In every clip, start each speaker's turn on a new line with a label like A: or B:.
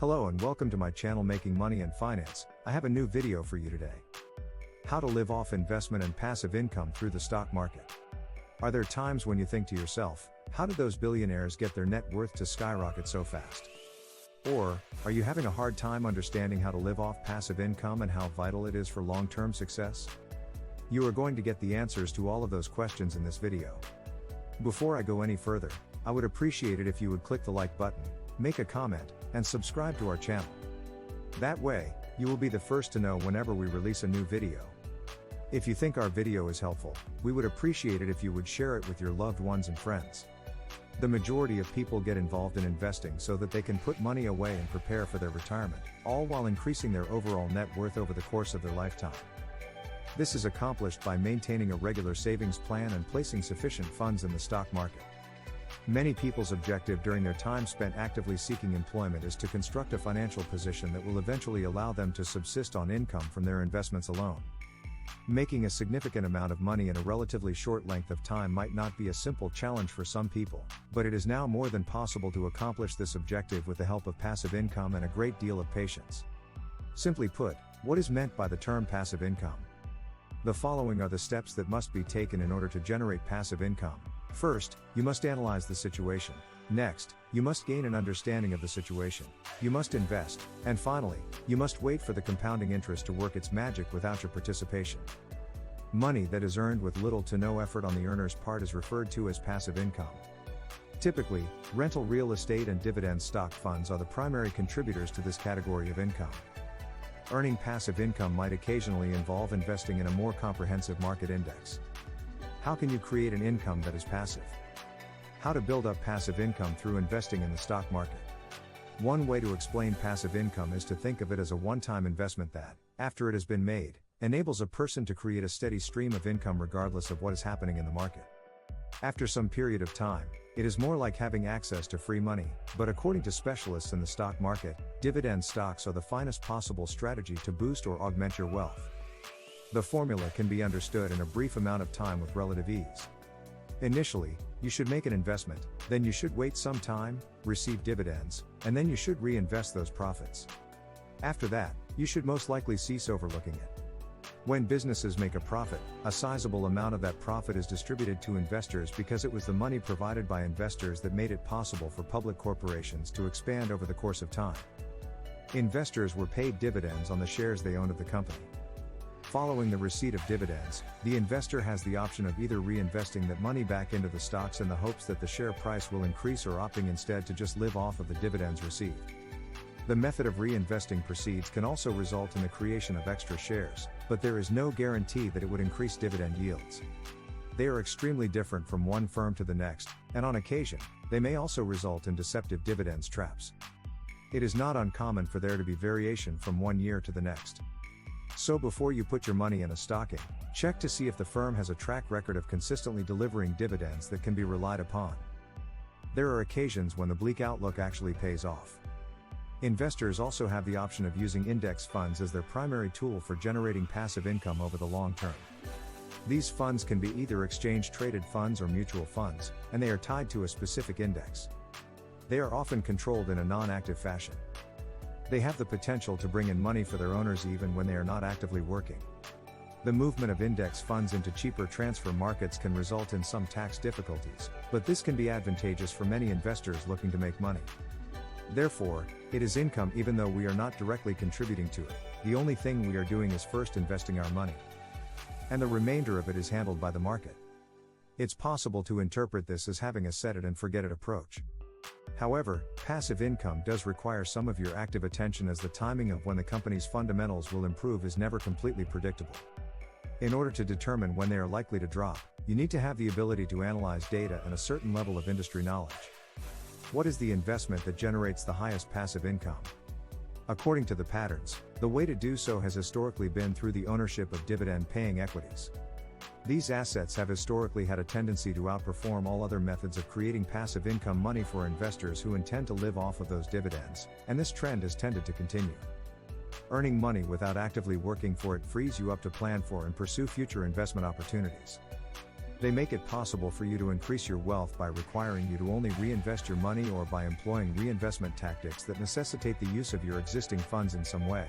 A: Hello and welcome to my channel Making Money and Finance. I have a new video for you today. How to live off investment and passive income through the stock market. Are there times when you think to yourself, how did those billionaires get their net worth to skyrocket so fast? Or, are you having a hard time understanding how to live off passive income and how vital it is for long-term success? You are going to get the answers to all of those questions in this video. Before I go any further, I would appreciate it if you would click the like button, make a comment, and subscribe to our channel. That way, you will be the first to know whenever we release a new video. If you think our video is helpful, we would appreciate it if you would share it with your loved ones and friends. The majority of people get involved in investing so that they can put money away and prepare for their retirement, all while increasing their overall net worth over the course of their lifetime. This is accomplished by maintaining a regular savings plan and placing sufficient funds in the stock market. Many people's objective during their time spent actively seeking employment is to construct a financial position that will eventually allow them to subsist on income from their investments alone. Making a significant amount of money in a relatively short length of time might not be a simple challenge for some people, but it is now more than possible to accomplish this objective with the help of passive income and a great deal of patience. Simply put, what is meant by the term passive income? The following are the steps that must be taken in order to generate passive income. First, you must analyze the situation. Next, you must gain an understanding of the situation. You must invest. And finally, you must wait for the compounding interest to work its magic without your participation. Money that is earned with little to no effort on the earner's part is referred to as passive income. Typically, rental real estate and dividend stock funds are the primary contributors to this category of income. Earning passive income might occasionally involve investing in a more comprehensive market index. How can you create an income that is passive? How to build up passive income through investing in the stock market. One way to explain passive income is to think of it as a one-time investment that, after it has been made, enables a person to create a steady stream of income regardless of what is happening in the market. After some period of time, it is more like having access to free money, but according to specialists in the stock market, dividend stocks are the finest possible strategy to boost or augment your wealth. The formula can be understood in a brief amount of time with relative ease. Initially, you should make an investment, then you should wait some time, receive dividends, and then you should reinvest those profits. After that, you should most likely cease overlooking it. When businesses make a profit, a sizable amount of that profit is distributed to investors because it was the money provided by investors that made it possible for public corporations to expand over the course of time. Investors were paid dividends on the shares they owned of the company. Following the receipt of dividends, the investor has the option of either reinvesting that money back into the stocks in the hopes that the share price will increase or opting instead to just live off of the dividends received. The method of reinvesting proceeds can also result in the creation of extra shares, but there is no guarantee that it would increase dividend yields. They are extremely different from one firm to the next, and on occasion, they may also result in deceptive dividends traps. It is not uncommon for there to be variation from one year to the next. So before you put your money in a stocking, check to see if the firm has a track record of consistently delivering dividends that can be relied upon. There are occasions when the bleak outlook actually pays off. Investors also have the option of using index funds as their primary tool for generating passive income over the long term. These funds can be either exchange-traded funds or mutual funds, and they are tied to a specific index. They are often controlled in a non-active fashion. They have the potential to bring in money for their owners even when they are not actively working. The movement of index funds into cheaper transfer markets can result in some tax difficulties, but this can be advantageous for many investors looking to make money. Therefore, it is income even though we are not directly contributing to it. The only thing we are doing is first investing our money. And the remainder of it is handled by the market. It's possible to interpret this as having a set it and forget it approach. However, passive income does require some of your active attention as the timing of when the company's fundamentals will improve is never completely predictable. In order to determine when they are likely to drop, you need to have the ability to analyze data and a certain level of industry knowledge. What is the investment that generates the highest passive income? According to the patterns, the way to do so has historically been through the ownership of dividend-paying equities. These assets have historically had a tendency to outperform all other methods of creating passive income money for investors who intend to live off of those dividends, and this trend has tended to continue. Earning money without actively working for it frees you up to plan for and pursue future investment opportunities. They make it possible for you to increase your wealth by requiring you to only reinvest your money or by employing reinvestment tactics that necessitate the use of your existing funds in some way.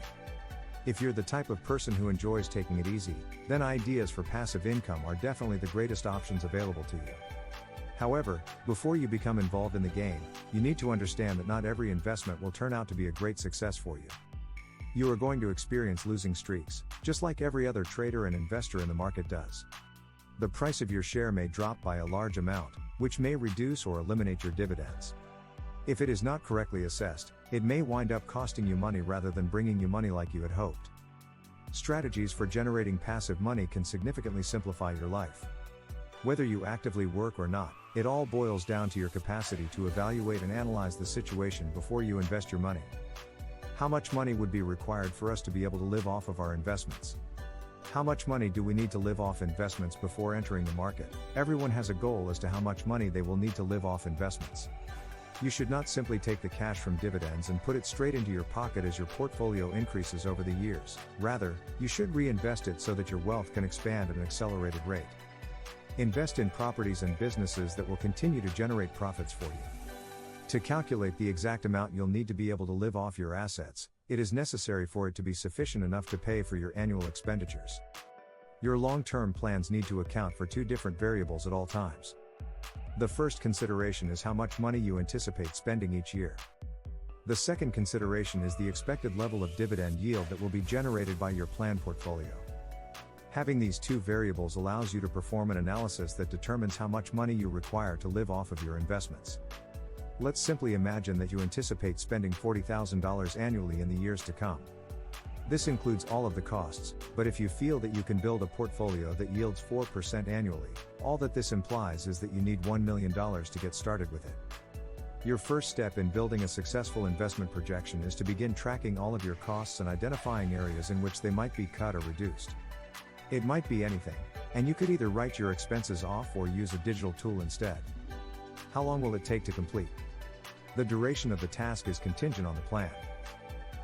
A: If you're the type of person who enjoys taking it easy, then ideas for passive income are definitely the greatest options available to you. However, before you become involved in the game, you need to understand that not every investment will turn out to be a great success for you. You are going to experience losing streaks, just like every other trader and investor in the market does. The price of your share may drop by a large amount, which may reduce or eliminate your dividends. If it is not correctly assessed, it may wind up costing you money rather than bringing you money like you had hoped. Strategies for generating passive money can significantly simplify your life. Whether you actively work or not, it all boils down to your capacity to evaluate and analyze the situation before you invest your money. How much money would be required for us to be able to live off of our investments? How much money do we need to live off investments before entering the market? Everyone has a goal as to how much money they will need to live off investments. You should not simply take the cash from dividends and put it straight into your pocket as your portfolio increases over the years. Rather, you should reinvest it so that your wealth can expand at an accelerated rate. Invest in properties and businesses that will continue to generate profits for you. To calculate the exact amount you'll need to be able to live off your assets, it is necessary for it to be sufficient enough to pay for your annual expenditures. Your long-term plans need to account for two different variables at all times. The first consideration is how much money you anticipate spending each year. The second consideration is the expected level of dividend yield that will be generated by your planned portfolio. Having these two variables allows you to perform an analysis that determines how much money you require to live off of your investments. Let's simply imagine that you anticipate spending $40,000 annually in the years to come. This includes all of the costs, but if you feel that you can build a portfolio that yields 4% annually, all that this implies is that you need $1 million to get started with it. Your first step in building a successful investment projection is to begin tracking all of your costs and identifying areas in which they might be cut or reduced. It might be anything, and you could either write your expenses off or use a digital tool instead. How long will it take to complete? The duration of the task is contingent on the plan.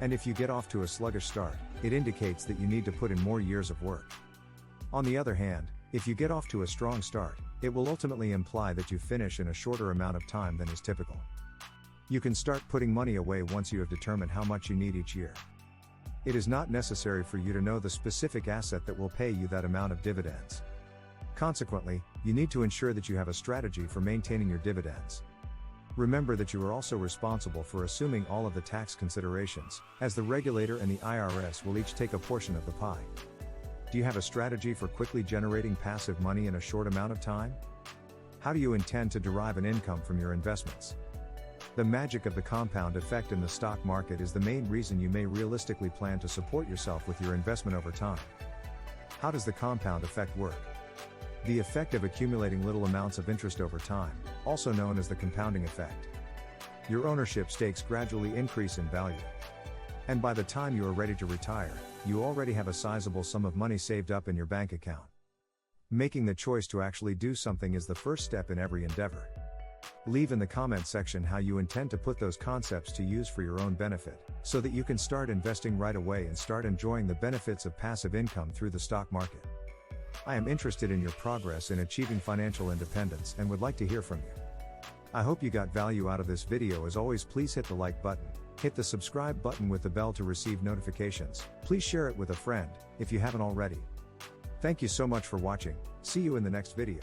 A: And if you get off to a sluggish start, it indicates that you need to put in more years of work. On the other hand, if you get off to a strong start, it will ultimately imply that you finish in a shorter amount of time than is typical. You can start putting money away once you have determined how much you need each year. It is not necessary for you to know the specific asset that will pay you that amount of dividends. Consequently, you need to ensure that you have a strategy for maintaining your dividends. Remember that you are also responsible for assuming all of the tax considerations, as the regulator and the IRS will each take a portion of the pie. Do you have a strategy for quickly generating passive money in a short amount of time? How do you intend to derive an income from your investments? The magic of the compound effect in the stock market is the main reason you may realistically plan to support yourself with your investment over time. How does the compound effect work? The effect of accumulating little amounts of interest over time, also known as the compounding effect. Your ownership stakes gradually increase in value. And by the time you are ready to retire, you already have a sizable sum of money saved up in your bank account. Making the choice to actually do something is the first step in every endeavor. Leave in the comment section how you intend to put those concepts to use for your own benefit, so that you can start investing right away and start enjoying the benefits of passive income through the stock market. I am interested in your progress in achieving financial independence and would like to hear from you. I hope you got value out of this video. As always, please hit the like button, hit the subscribe button with the bell to receive notifications. Please share it with a friend, if you haven't already. Thank you so much for watching. See you in the next video.